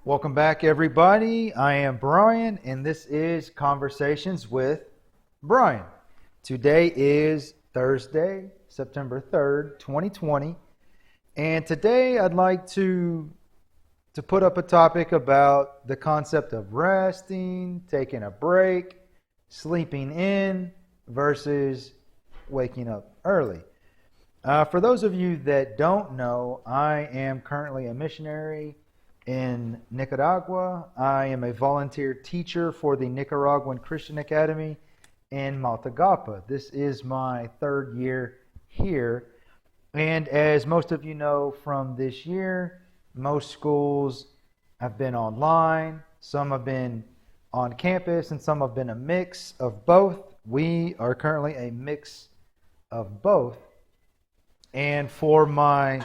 Welcome back, everybody. I am Brian, and this is Conversations with Brian. Today is Thursday, September 3rd, 2020, and today I'd like to put up a topic about the concept of resting, taking a break, sleeping in versus waking up early. For those of you that don't know, I am currently a missionary in Nicaragua. I am a volunteer teacher for the Nicaraguan Christian Academy in Matagalpa. This is my third year here. And as most of you know from this year, most schools have been online, some have been on campus, and some have been a mix of both. We are currently a mix of both. And for my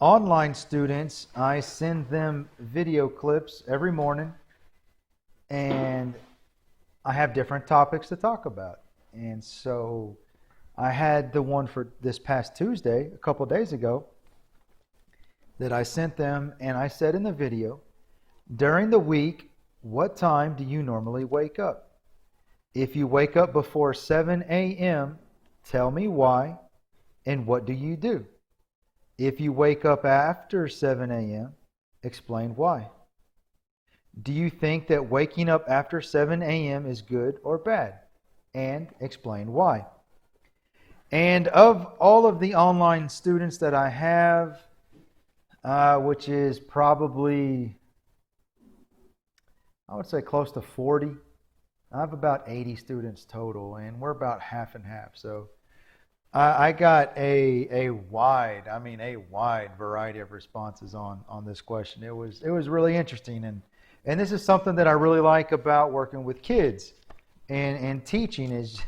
online students, I send them video clips every morning, and I have different topics to talk about. And so I had the one for this past Tuesday, a couple days ago, that I sent them, and I said in the video, during the week, what time do you normally wake up? If you wake up before 7 a.m., tell me why, and what do you do? If you wake up after 7 a.m., explain why. Do you think that waking up after 7 a.m. is good or bad? And explain why. And of all of the online students that I have, which is probably, I would say close to 40, I have about 80 students total, and we're about half and half. So I got a wide variety of responses on this question. It was really interesting, and this is something that I really like about working with kids and teaching is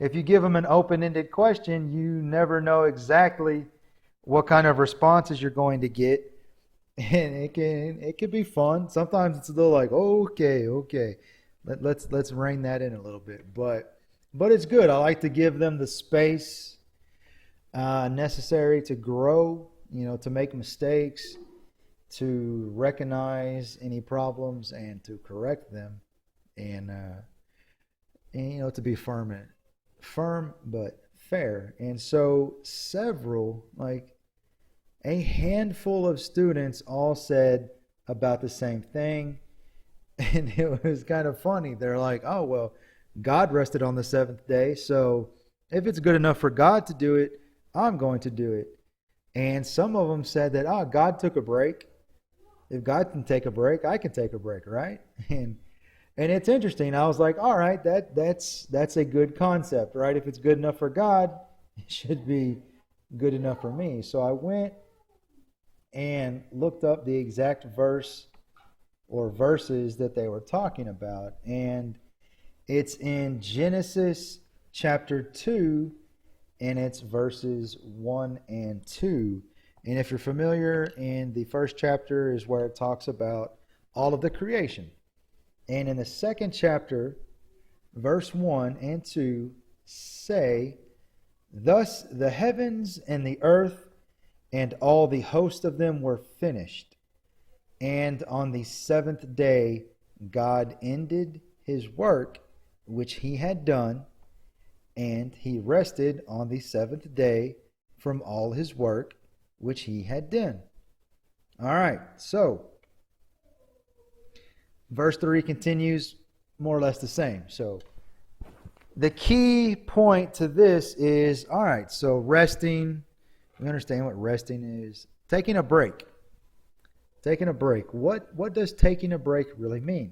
if you give them an open-ended question, you never know exactly what kind of responses you're going to get, and it can be fun. Sometimes it's a little like okay, let's rein that in a little bit, but it's good. I like to give them the space necessary to grow, to make mistakes, to recognize any problems and to correct them, and to be firm but fair. And so a handful of students all said about the same thing, and it was kind of funny. They're like, oh well, God rested on the seventh day, so if it's good enough for God to do it, I'm going to do it. And some of them said that, God took a break. If God can take a break, I can take a break, right? And it's interesting. I was like, all right, that's a good concept, right? If it's good enough for God, it should be good enough for me. So I went and looked up the exact verse or verses that they were talking about, and it's in Genesis chapter 2, and it's verses 1 and 2. And if you're familiar, in the first chapter is where it talks about all of the creation. And in the second chapter, verse 1 and 2 say, thus the heavens and the earth and all the host of them were finished. And on the seventh day God ended his work which he had done, and he rested on the seventh day from all his work which he had done. All right, so verse 3 continues more or less the same. So the key point to this is, all right, so resting, we understand what resting is. Taking a break. Taking a break. What does taking a break really mean?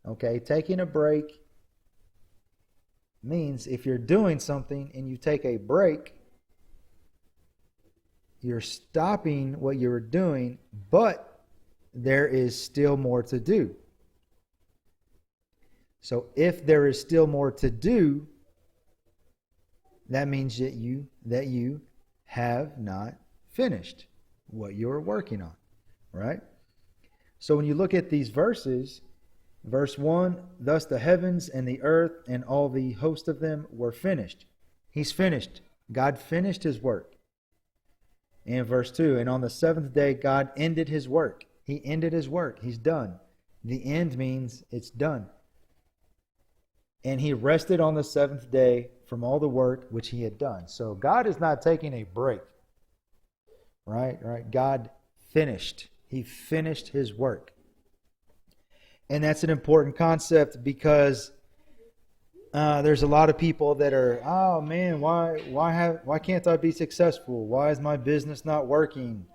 Okay, taking a break means if you're doing something and you take a break, you're stopping what you were doing, but there is still more to do. So if there is still more to do, that means that you have not finished what you were working on, right? So when you look at these verses, verse 1, thus the heavens and the earth and all the host of them were finished. He's finished. God finished his work. In verse 2, and on the seventh day God ended his work. He ended his work. He's done. The end means it's done. And he rested on the seventh day from all the work which he had done. So God is not taking a break. Right? God finished. He finished his work. And that's an important concept because there's a lot of people that are, oh man, why can't I be successful? Why is my business not working?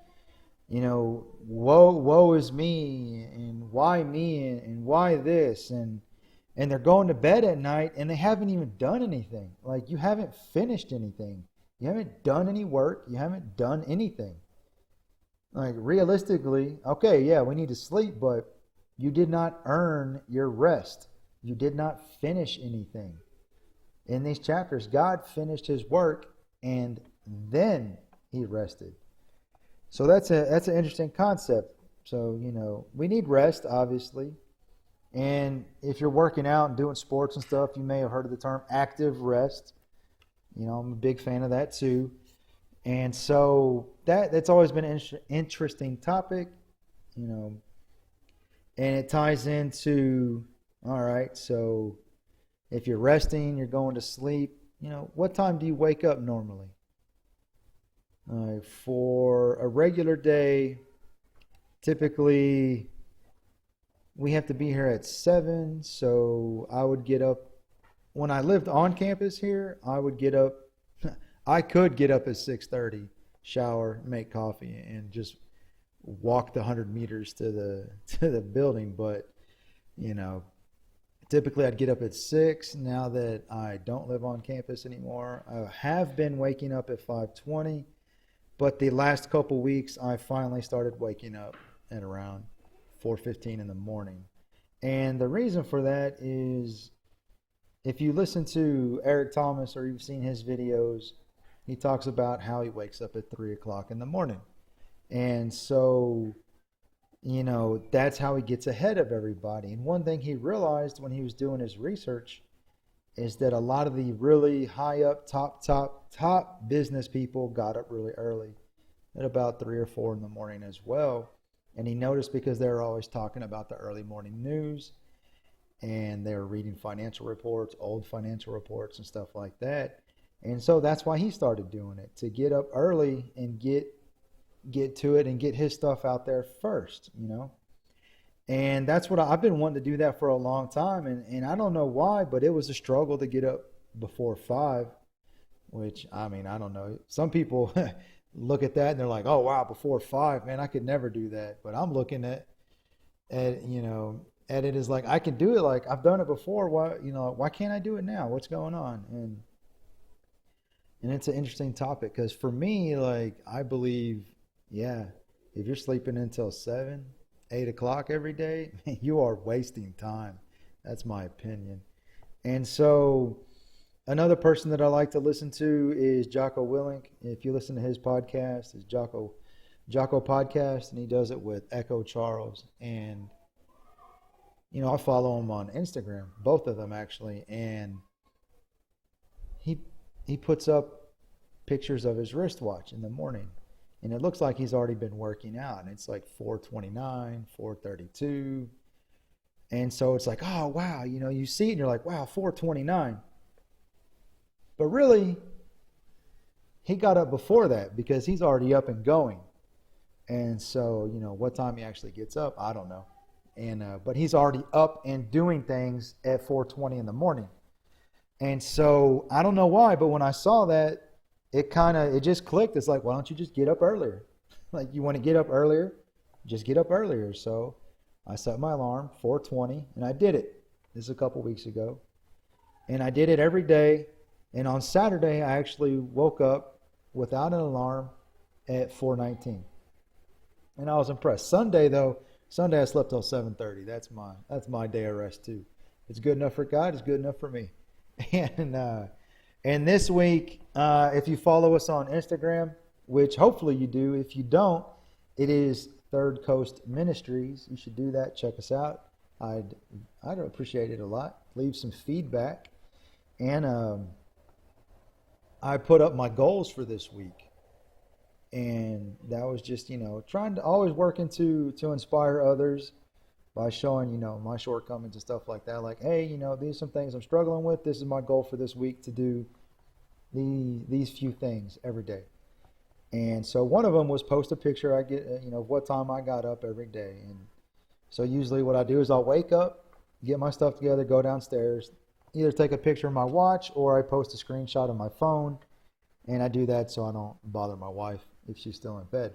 Woe is me, and why me, and why this, and they're going to bed at night and they haven't even done anything. Like, you haven't finished anything. You haven't done any work. You haven't done anything. Like, realistically, okay, yeah, we need to sleep, but you did not earn your rest. You did not finish anything. In these chapters, God finished his work and then he rested. So that's an interesting concept. So, we need rest, obviously. And if you're working out and doing sports and stuff, you may have heard of the term active rest. I'm a big fan of that too. And so that's always been an interesting topic, and it ties into, all right, so if you're resting, you're going to sleep, what time do you wake up normally? For a regular day, typically we have to be here at 7, so I would get up. When I lived on campus here, I would get up. I could get up at 6:30, shower, make coffee, and just walk the 100 meters to the building. But typically I'd get up at 6. Now that I don't live on campus anymore, I have been waking up at 5:20. But the last couple weeks, I finally started waking up at around 4:15 in the morning. And the reason for that is, if you listen to Eric Thomas or you've seen his videos, he talks about how he wakes up at 3 o'clock in the morning. And so, that's how he gets ahead of everybody. And one thing he realized when he was doing his research is that a lot of the really high up, top business people got up really early at about 3 or 4 in the morning as well. And he noticed, because they were always talking about the early morning news, and they were reading financial reports, old financial reports and stuff like that. And so that's why he started doing it, to get up early and get to it and get his stuff out there first, And that's what I've been wanting to do that for a long time. And I don't know why, but it was a struggle to get up before 5, which, I don't know. Some people look at that and they're like, oh, wow, before 5, man, I could never do that. But I'm looking at it as like, I can do it. Like, I've done it before. Why can't I do it now? What's going on? And it's an interesting topic, because for me, like, I believe, yeah, if you're sleeping until 7, 8 o'clock every day, you are wasting time. That's my opinion. And so another person that I like to listen to is Jocko Willink. If you listen to his podcast, it's Jocko Podcast, and he does it with Echo Charles. And I follow him on Instagram, both of them actually, and he puts up pictures of his wristwatch in the morning, and it looks like he's already been working out, and it's like 4:29, 4:32, and so it's like, oh wow, you see it and you're like, wow, 4:29, but really he got up before that, because he's already up and going. And so what time he actually gets up, I don't know. And but he's already up and doing things at 4:20 in the morning. And so I don't know why, but when I saw that, it just clicked. It's like, why don't you just get up earlier? Like, you want to get up earlier, just get up earlier. So I set my alarm 4:20, and I did it. This is a couple weeks ago, and I did it every day. And on Saturday, I actually woke up without an alarm at 4:19, and I was impressed. Sunday I slept till 7:30. That's my day of rest too. It's good enough for God. It's good enough for me. And this week, if you follow us on Instagram, which hopefully you do, if you don't, it is Third Coast Ministries. You should do that. Check us out. I'd appreciate it a lot. Leave some feedback. And I put up my goals for this week. And that was just, trying to always working to inspire others by showing, my shortcomings and stuff like that. Like, hey, these are some things I'm struggling with. This is my goal for this week to do these few things every day. And so one of them was post a picture I get, what time I got up every day. And so usually what I do is I'll wake up, get my stuff together, go downstairs, either take a picture of my watch or I post a screenshot of my phone. And I do that so I don't bother my wife if she's still in bed.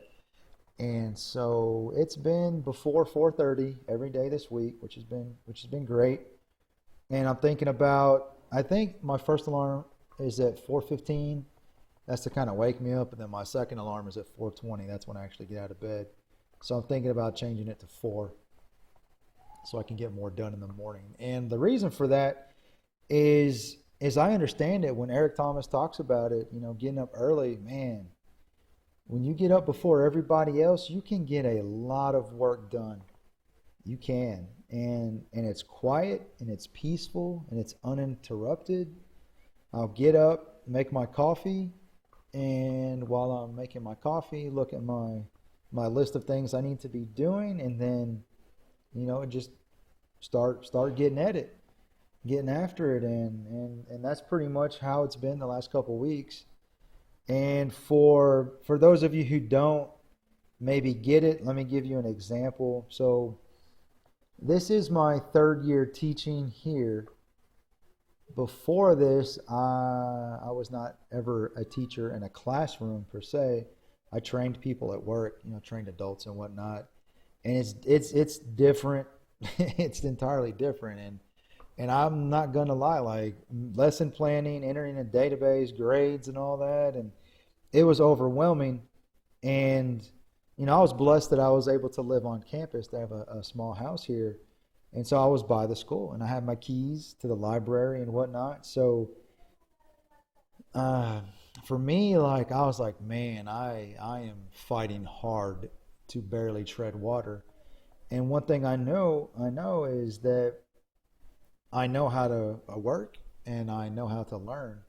And so it's been before 4:30 every day this week, which has been great. And I'm thinking about, I think my first alarm is at 4:15. That's to kind of wake me up, and then my second alarm is at 4:20. That's when I actually get out of bed. So I'm thinking about changing it to 4 so I can get more done in the morning. And the reason for that is, as I understand it, when Eric Thomas talks about it, getting up early, man, when you get up before everybody else, you can get a lot of work done. You can. And it's quiet and it's peaceful and it's uninterrupted. I'll get up, make my coffee, and while I'm making my coffee, look at my list of things I need to be doing, and then, just start getting at it, getting after it, and that's pretty much how it's been the last couple weeks. And for those of you who don't maybe get it, let me give you an example. So this is my third year teaching here. Before this, I was not ever a teacher in a classroom per se. I trained people at work, trained adults and whatnot. And it's different. It's entirely different. And I'm not gonna lie, like lesson planning, entering a database, grades and all that, and it was overwhelming. And I was blessed that I was able to live on campus, to have a small house here. And so I was by the school and I had my keys to the library and whatnot. So for me, like I was like, man, I am fighting hard to barely tread water. And one thing I know is that I know how to work and I know how to learn.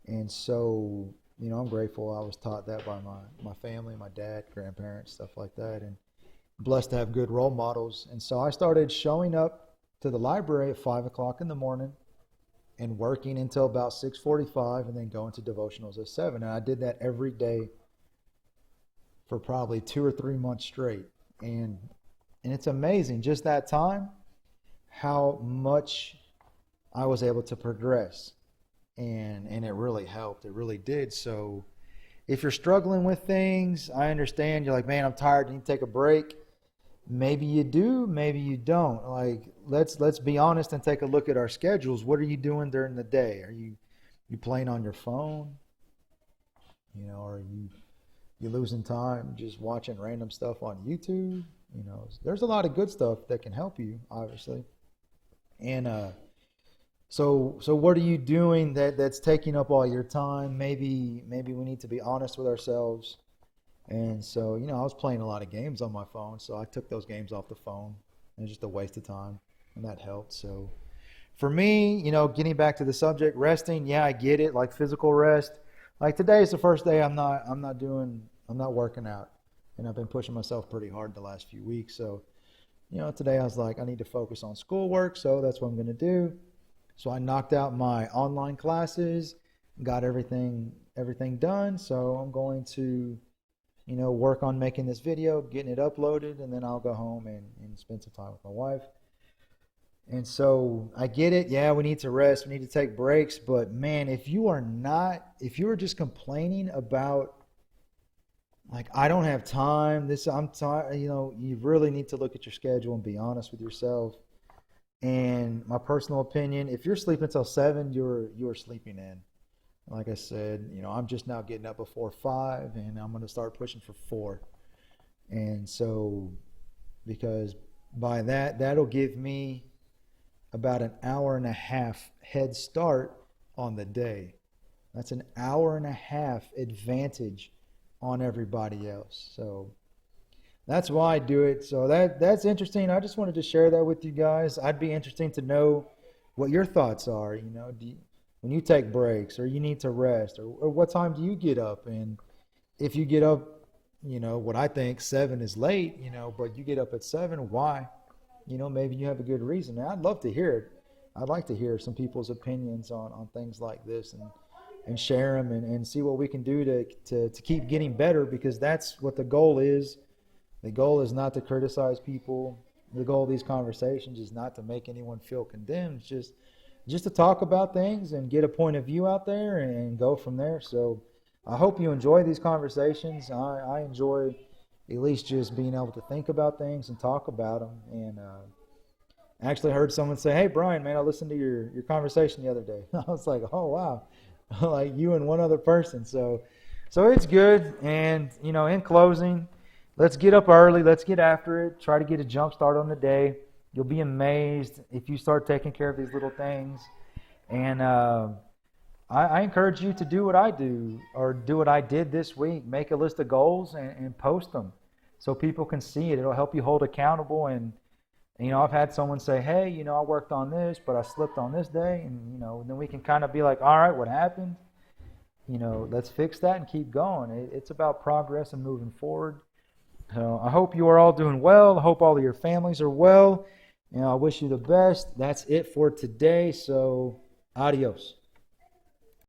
And so, I'm grateful I was taught that by my family, my dad, grandparents, stuff like that. And blessed to have good role models. And so I started showing up to the library at 5 o'clock in the morning and working until about 6:45 and then going to devotionals at 7. And I did that every day for probably 2 or 3 months straight. And it's amazing just that time how much I was able to progress. And it really helped. It really did. So if you're struggling with things, I understand. You're like, man, I'm tired. You need to take a break. Maybe you do, maybe you don't. Like, let's be honest and take a look at our schedules. What are you doing during the day? Are you playing on your phone? Are you losing time just watching random stuff on YouTube? There's a lot of good stuff that can help you, obviously. And so what are you doing that's taking up all your time? Maybe we need to be honest with ourselves. And so, I was playing a lot of games on my phone, so I took those games off the phone. And it's just a waste of time, and that helped. So for me, getting back to the subject, resting, yeah, I get it, like physical rest. Like today is the first day I'm not working out. And I've been pushing myself pretty hard the last few weeks. So, today I was like, I need to focus on schoolwork, so that's what I'm going to do. So I knocked out my online classes, got everything done. So I'm going to work on making this video, getting it uploaded, and then I'll go home and spend some time with my wife. And so I get it. Yeah, we need to rest. We need to take breaks. But man, if you are just complaining about, like, I don't have time, I'm tired, you really need to look at your schedule and be honest with yourself. And my personal opinion, if you're sleeping till 7, you're sleeping in. Like I said, I'm just now getting up before 5, and I'm going to start pushing for 4. And so, because by that'll give me about an hour and a half head start on the day. That's an hour and a half advantage on everybody else. So that's why I do it. So that's interesting. I just wanted to share that with you guys. I'd be interesting to know what your thoughts are. When you take breaks or you need to rest, or what time do you get up? And if you get up what I think 7 is late, but you get up at 7, why? Maybe you have a good reason. And I'd love to hear it. I'd like to hear some people's opinions on things like this and share them and see what we can do to keep getting better, because that's what the goal is. The goal is not to criticize people. The goal of these conversations is not to make anyone feel condemned. It's just to talk about things and get a point of view out there and go from there. So I hope you enjoy these conversations. I enjoy at least just being able to think about things and talk about them. And actually heard someone say, "Hey, Brian, man, I listened to your conversation the other day." I was like, "Oh, wow." Like you and one other person. So it's good. And, in closing, let's get up early. Let's get after it. Try to get a jump start on the day. You'll be amazed if you start taking care of these little things. And I encourage you to do what I do, or do what I did this week. Make a list of goals and post them so people can see it. It'll help you hold accountable. And I've had someone say, "Hey, I worked on this, but I slipped on this day." And, then we can kind of be like, "All right, what happened? Let's fix that and keep going." It's about progress and moving forward. So I hope you are all doing well. I hope all of your families are well. I wish you the best. That's it for today. So adios.